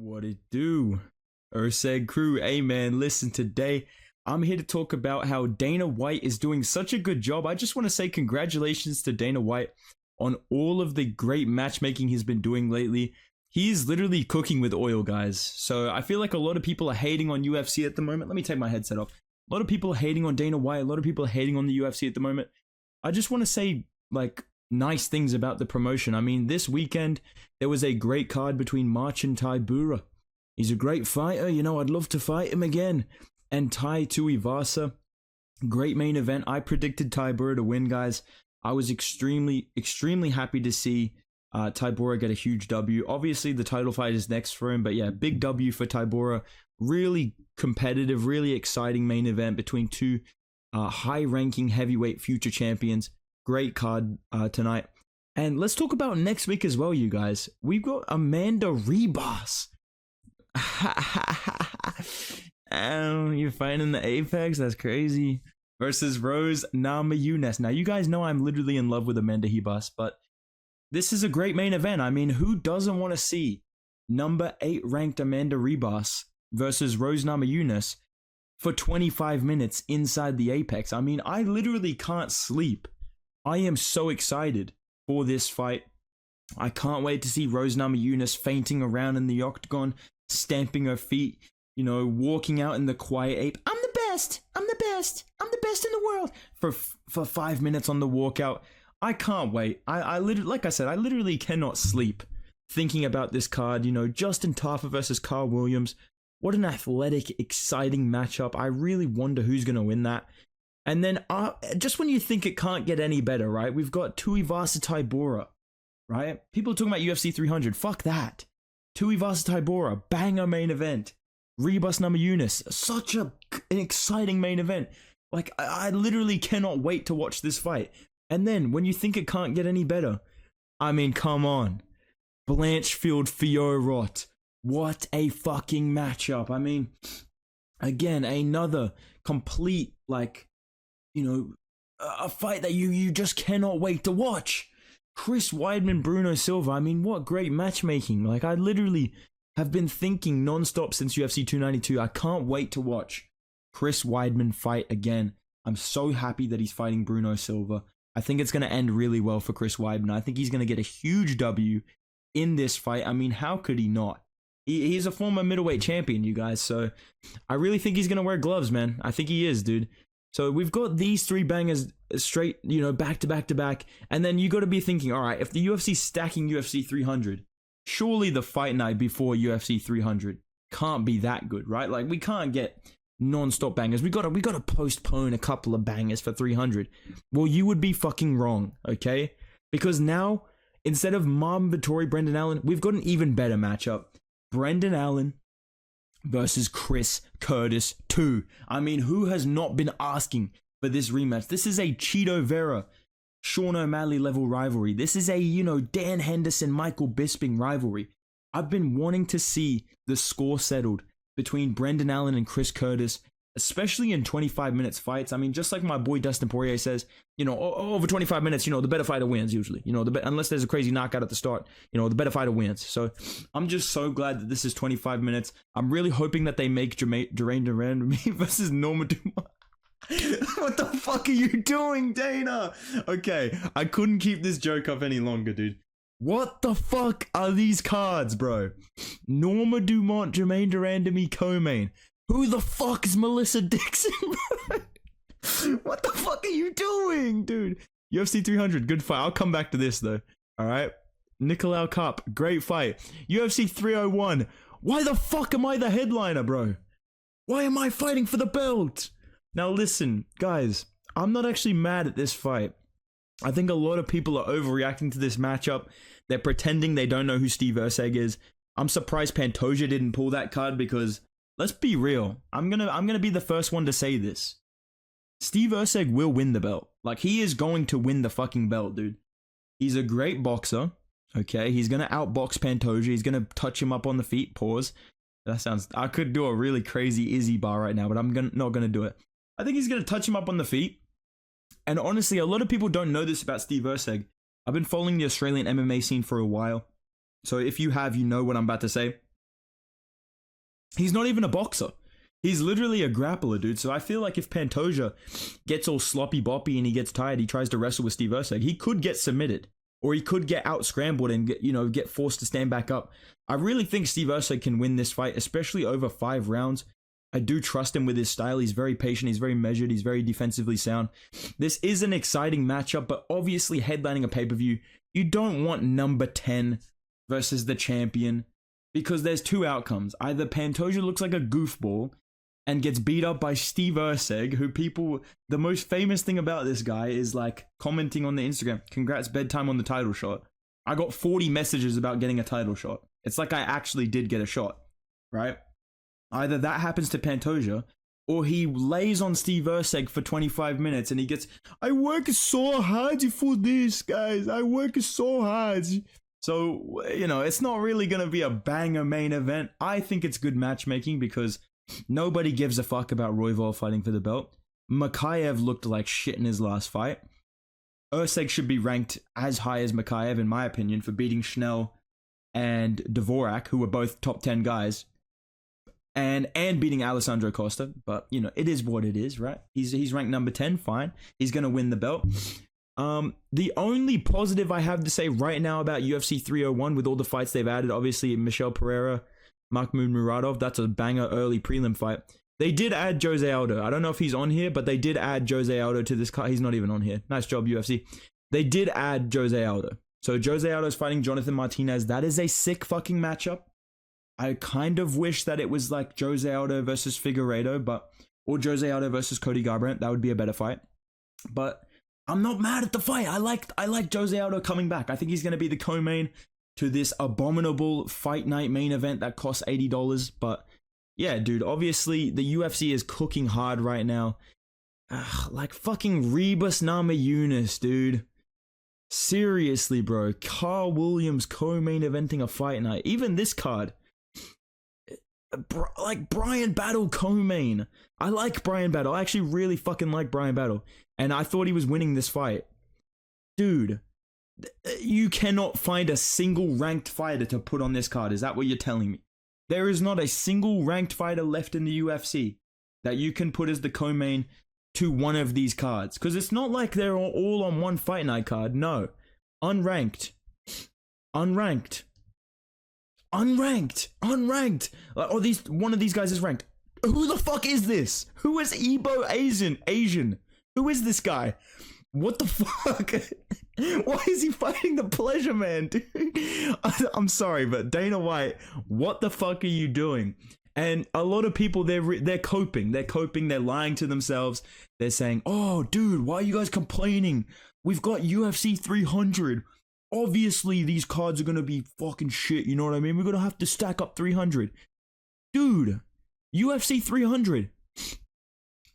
What it do? Urseg crew, hey man, listen, today I'm here to talk about how Dana White is doing such a good job. I just want to say congratulations to Dana White on all of the great matchmaking he's been doing lately. He's literally cooking with oil, guys. So I feel like a lot of people are hating on UFC at the moment. Let me take my headset off. A lot of people are hating on Dana White. A lot of people are hating on the UFC at the moment. I just want to say, like, nice things about the promotion. I mean, this weekend, there was a great card between March and Tybura. He's a great fighter, you know, I'd love to fight him again. And Tai Tuivasa, great main event. I predicted Tybura to win, guys. I was extremely happy to see Tybura get a huge W. Obviously, the title fight is next for him, but yeah, big W for Tybura. Really competitive, really exciting main event between two high-ranking heavyweight future champions. Great card tonight. And let's talk about next week as well, you guys. We've got Amanda Ribas. You're fighting in the Apex? That's crazy. Versus Rose Namajunas. Now, you guys know I'm literally in love with Amanda Ribas, but this is a great main event. I mean, who doesn't want to see number 8 ranked Amanda Ribas versus Rose Namajunas for 25 minutes inside the Apex? I mean, I literally can't sleep. I am so excited for this fight. I can't wait to see Rose Namajunas fainting around in the octagon, stamping her feet, you know, walking out in the quiet ape. I'm the best. I'm the best. I'm the best in the world for 5 minutes on the walkout. I can't wait. I literally, like I said, I literally cannot sleep thinking about this card. You know, Justin Tafa versus Carl Williams. What an athletic, exciting matchup. I really wonder who's going to win that. And then just when you think it can't get any better, right? We've got Tuivasa Tybura, right? People are talking about UFC 300. Fuck that. Tuivasa Tybura, banger main event. Ribas Namajunas, such an exciting main event. Like, I literally cannot wait to watch this fight. And then, when you think it can't get any better, I mean, come on. Blanchfield Fiorot. What a fucking matchup. I mean, again, another complete, like, you know, a fight that you just cannot wait to watch. Chris Weidman, Bruno Silva. I mean, what great matchmaking. Like, I literally have been thinking non-stop since UFC 292. I can't wait to watch Chris Weidman fight again. I'm so happy that he's fighting Bruno Silva. I think it's going to end really well for Chris Weidman. I think he's going to get a huge W in this fight. I mean, how could he not? He's a former middleweight champion, you guys. So I really think he's going to wear gloves, man. I think he is, dude. So we've got these 3 bangers straight, you know, back to back to back. And then you got to be thinking, all right, if the UFC's stacking UFC 300, surely the fight night before UFC 300 can't be that good, right? Like, we can't get non-stop bangers. We gotta postpone a couple of bangers for 300. Well, you would be fucking wrong, okay? Because now, instead of Marvin Vettori, Brendan Allen, we've got an even better matchup. Brendan Allen versus Chris Curtis 2. I mean, who has not been asking for this rematch? This is a Cheeto Vera, Sean O'Malley level rivalry. This is a, you know, Dan Henderson, Michael Bisping rivalry. I've been wanting to see the score settled between Brendan Allen and Chris Curtis, especially in 25 minutes fights. I mean, just like my boy Dustin Poirier says, you know, over 25 minutes, you know, the better fighter wins usually. You know, unless there's a crazy knockout at the start, you know, the better fighter wins. So I'm just so glad that this is 25 minutes. I'm really hoping that they make Duran Duran versus Norma Dumont. What the fuck are you doing, Dana? Okay, I couldn't keep this joke up any longer, dude. What the fuck are these cards, bro? Norma Dumont, Jermaine Durandamy, co-main. Who the fuck is Melissa Dixon, bro? What the fuck are you doing, dude? UFC 300, good fight. I'll come back to this, though. All right? Nicolau Cup, great fight. UFC 301. Why the fuck am I the headliner, bro? Why am I fighting for the belt? Now, listen, guys. I'm not actually mad at this fight. I think a lot of people are overreacting to this matchup. They're pretending they don't know who Steve Urseg is. I'm surprised Pantoja didn't pull that card because, let's be real, I'm gonna be the first one to say this. Steve Urseg will win the belt. Like, he is going to win the fucking belt, dude. He's a great boxer. Okay, he's gonna outbox Pantoja. He's gonna touch him up on the feet. Pause. That sounds. I could do a really crazy Izzy bar right now, but I'm not gonna do it. I think he's gonna touch him up on the feet. And honestly, a lot of people don't know this about Steve Urseg. I've been following the Australian MMA scene for a while. So if you have, you know what I'm about to say. He's not even a boxer. He's literally a grappler, dude. So I feel like if Pantoja gets all sloppy boppy and he gets tired, he tries to wrestle with Steve Erceg, he could get submitted. Or he could get out scrambled and get forced to stand back up. I really think Steve Erceg can win this fight, especially over 5 rounds. I do trust him with his style. He's very patient. He's very measured. He's very defensively sound. This is an exciting matchup, but obviously headlining a pay-per-view, you don't want number 10 versus the champion because there's 2 outcomes. Either Pantoja looks like a goofball and gets beat up by Steve Erceg, who the most famous thing about this guy is like commenting on the Instagram, congrats bedtime on the title shot. I got 40 messages about getting a title shot. It's like I actually did get a shot, right? Either that happens to Pantoja, or he lays on Steve Erceg for 25 minutes and he gets, I work so hard for this, guys. I work so hard. So, it's not really going to be a banger main event. I think it's good matchmaking because nobody gives a fuck about Royval fighting for the belt. Makayev looked like shit in his last fight. Erceg should be ranked as high as Makayev, in my opinion, for beating Schnell and Dvorak, who were both top 10 guys. And beating Alessandro Costa, but it is what it is, right? He's ranked number 10, fine. He's gonna win the belt. The only positive I have to say right now about UFC 301 with all the fights they've added, obviously Michel Pereira, Mahmoud Muradov, that's a banger early prelim fight. They did add Jose Aldo. I don't know if he's on here, but they did add Jose Aldo to this card. He's not even on here. Nice job, UFC. They did add Jose Aldo. So Jose Aldo's fighting Jonathan Martinez. That is a sick fucking matchup. I kind of wish that it was like Jose Aldo versus Figueiredo, or Jose Aldo versus Cody Garbrandt. That would be a better fight. But I'm not mad at the fight. I like Jose Aldo coming back. I think he's going to be the co-main to this abominable fight night main event that costs $80. But yeah, dude, obviously the UFC is cooking hard right now. Like fucking Rebus Namajunas, dude. Seriously, bro. Carl Williams co-main eventing a fight night. Even this card. Like Brian Battle co-main. I like Brian Battle. I actually really fucking like Brian Battle. And I thought he was winning this fight. Dude, you cannot find a single ranked fighter to put on this card. Is that what you're telling me? There is not a single ranked fighter left in the UFC that you can put as the co-main to one of these cards. Because it's not like they're all on one fight night card. No. Unranked. One of these guys is ranked. Who the fuck is this? Who is Ebo Asian? Who is this guy? What the fuck? Why is he fighting the Pleasure Man, dude? I'm sorry, but Dana White, what the fuck are you doing? And a lot of people, they're coping. They're lying to themselves. They're saying, oh, dude, why are you guys complaining? We've got UFC 300. Obviously, these cards are going to be fucking shit, you know what I mean? We're going to have to stack up 300. Dude, UFC 300.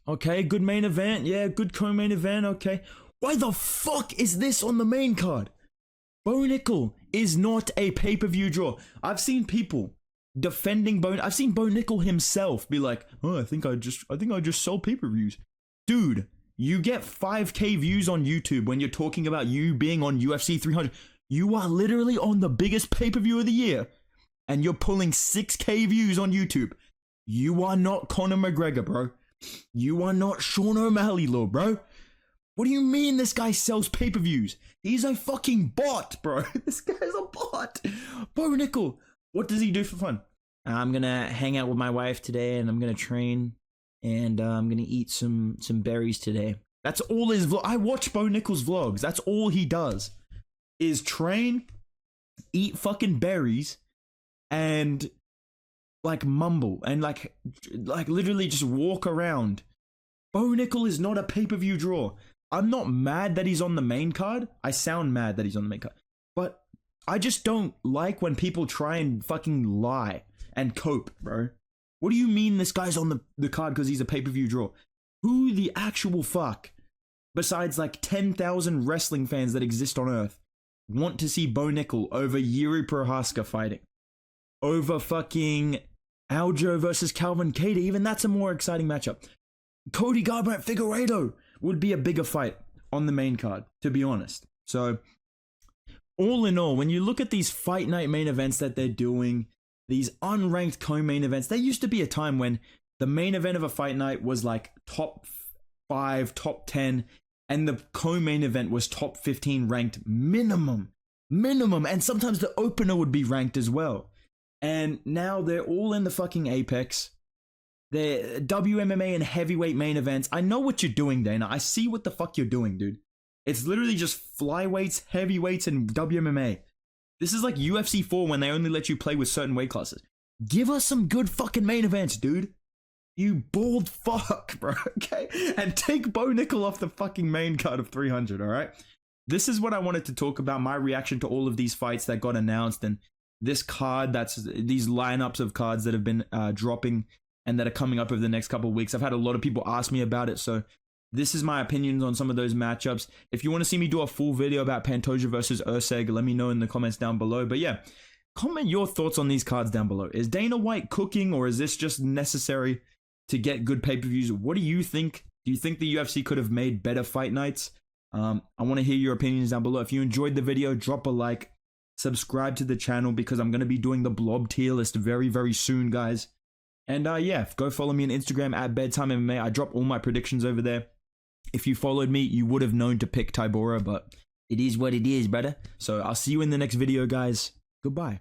Okay, good main event. Yeah, good co-main event. Okay. Why the fuck is this on the main card? Bo Nickel is not a pay-per-view draw. I've seen people defending Bo. I've seen Bo Nickel himself be like, oh, I think I just sell pay-per-views. Dude, you get 5K views on YouTube when you're talking about you being on UFC 300. You are literally on the biggest pay-per-view of the year, and you're pulling 6K views on YouTube. You are not Conor McGregor, bro. You are not Sean O'Malley, Lord, bro. What do you mean this guy sells pay-per-views? He's a fucking bot, bro. This guy's a bot. Bo Nickel, what does he do for fun? I'm gonna hang out with my wife today, and I'm gonna train, and I'm gonna eat some berries today. That's all his vlog. I watch Bo Nickel's vlogs. That's all he does is train, eat fucking berries, and like mumble and like literally just walk around. Bo Nickel is not a pay-per-view draw. I'm not mad that he's on the main card. I sound mad that he's on the main card, but I just don't like when people try and fucking lie and cope, bro. What do you mean this guy's on the card because he's a pay-per-view draw? Who the actual fuck, besides like 10,000 wrestling fans that exist on Earth, want to see Bo Nickel over Yuri Prohaska fighting? Over fucking Aljo versus Calvin Kattar. Even that's a more exciting matchup. Cody Garbrandt Figueiredo would be a bigger fight on the main card, to be honest. So, all in all, when you look at these fight night main events that they're doing, these unranked co-main events. There used to be a time when the main event of a fight night was like top 5, top 10, and the co-main event was top 15 ranked minimum. And sometimes the opener would be ranked as well. And now they're all in the fucking apex. They're WMMA and heavyweight main events. I know what you're doing, Dana. I see what the fuck you're doing, dude. It's literally just flyweights, heavyweights, and WMMA. This is like UFC 4 when they only let you play with certain weight classes. Give us some good fucking main events, dude. You bald fuck, bro, okay? And take Bo Nickel off the fucking main card of 300, alright? This is what I wanted to talk about, my reaction to all of these fights that got announced, and this card, these lineups of cards that have been dropping and that are coming up over the next couple of weeks. I've had a lot of people ask me about it, so this is my opinions on some of those matchups. If you want to see me do a full video about Pantoja versus Urseg, let me know in the comments down below. But yeah, comment your thoughts on these cards down below. Is Dana White cooking, or is this just necessary to get good pay-per-views? What do you think? Do you think the UFC could have made better fight nights? I want to hear your opinions down below. If you enjoyed the video, drop a like, subscribe to the channel, because I'm going to be doing the blob tier list very, very soon, guys. And yeah, go follow me on Instagram at Bedtime MMA. I drop all my predictions over there. If you followed me, you would have known to pick Tybura, but it is what it is, brother. So I'll see you in the next video, guys. Goodbye.